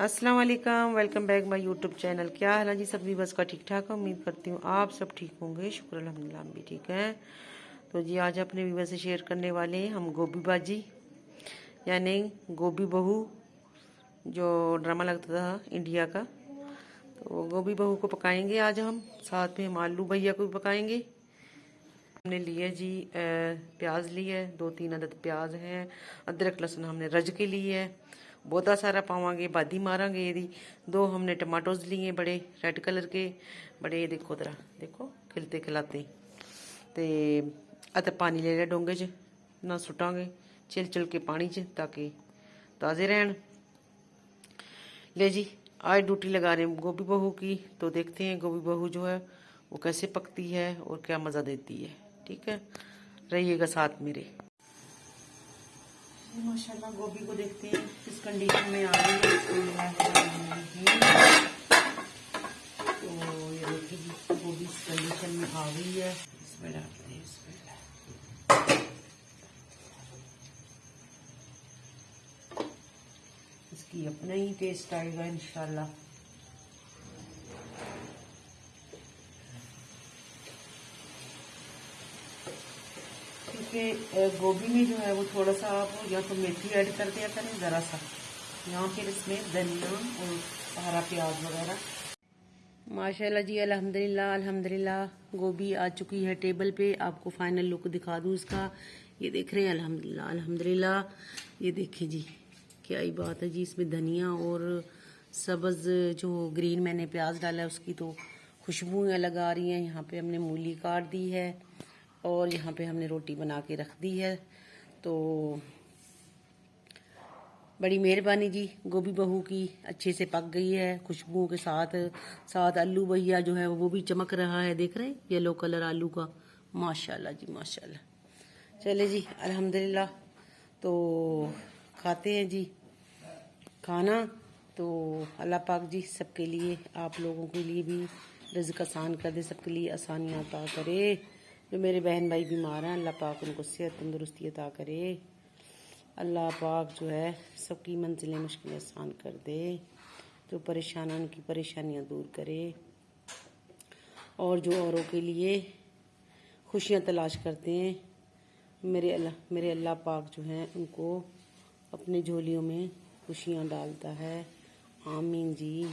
अस्सलाम वालेकुम, welcome back my YouTube channel. क्या हाल है जी सब बस का? ठीक ठाक। उम्मीद करती हूँ आप सब ठीक होंगे। शुक्र अल्हम्दुलिल्लाह हम भी ठीक हैं। तो जी आज अपने व्यूअर से शेयर करने वाले हैं हम गोभी बाजी यानी गोभी बहू, जो ड्रामा लगता था इंडिया का। तो गोभी बहू को पकाएंगे आज हम, साथ में हम आलू भैया को भी पकाएंगे। हमने लिए जी प्याज ली है, 2-3 अदद प्याज हैं। अदरक लहसुन हमने रज के लिए है, बहुता सारा पावांगे बादी मारांगे यदि। 2 हमने टमाटोज लिए बड़े रेड कलर के, बड़े देखो तरह देखो खिलते खिलाते। ते अते पानी ले लिया डोंगे च ना सुटांगे चिल चिल के पानी च ताकि ताज़े रहन। ले जी आज ड्यूटी लगा रहे हैं गोभी बहू की, तो देखते हैं गोभी बहू जो है वो कैसे पकती है और क्या मज़ा देती है। ठीक है, रहिएगा साथ मेरे। माशाल्लाह गोभी को देखते हैं किस कंडीशन में आ रही है। तो ये देखिए जी गोभी इस कंडीशन में आ गई है। इसमें डालते हैं इसकी अपना ही टेस्ट आएगा इंशाल्लाह। क्योंकि गोभी में जो है वो थोड़ा सा आप या तो मेथी ऐड कर दिया करें ज़रा सा, या फिर इसमें धनिया और हरा प्याज वगैरह। माशाल्लाह जी अल्हम्दुलिल्लाह अल्हम्दुलिल्लाह गोभी आ चुकी है टेबल पे। आपको फाइनल लुक दिखा दूँ इसका, ये देख रहे हैं अल्हम्दुलिल्लाह अल्हम्दुलिल्लाह। ये देखिए जी क्या ही बात है जी, इसमें धनिया और सब्ज़ जो ग्रीन मैंने प्याज डाला है उसकी तो खुशबू अलग आ रही है। यहाँ पे हमने मूली काट दी है और यहाँ पे हमने रोटी बना के रख दी है। तो बड़ी मेहरबानी जी, गोभी बहू की अच्छे से पक गई है खुशबुओं के साथ। साथ आलू भैया जो है वो भी चमक रहा है, देख रहे हैं येलो कलर आलू का। माशाल्लाह जी माशाल्लाह। चले जी अल्हम्दुलिल्लाह। तो खाते हैं जी खाना। तो अल्लाह पाक जी सबके लिए, आप लोगों के लिए भी रिज़्क़ आसान कर दे, सबके लिए आसानियाँ अता करे। जो मेरे बहन भाई बीमार हैं अल्लाह पाक उनको सेहत तंदुरुस्ती अता करे। अल्लाह पाक जो है सबकी मंजिलें मुश्किलें आसान कर दे, जो परेशान हैं उनकी परेशानियां दूर करे, और जो औरों के लिए खुशियां तलाश करते हैं मेरे अल्लाह पाक जो हैं उनको अपनी झोलियों में खुशियां डालता है। आमीन जी।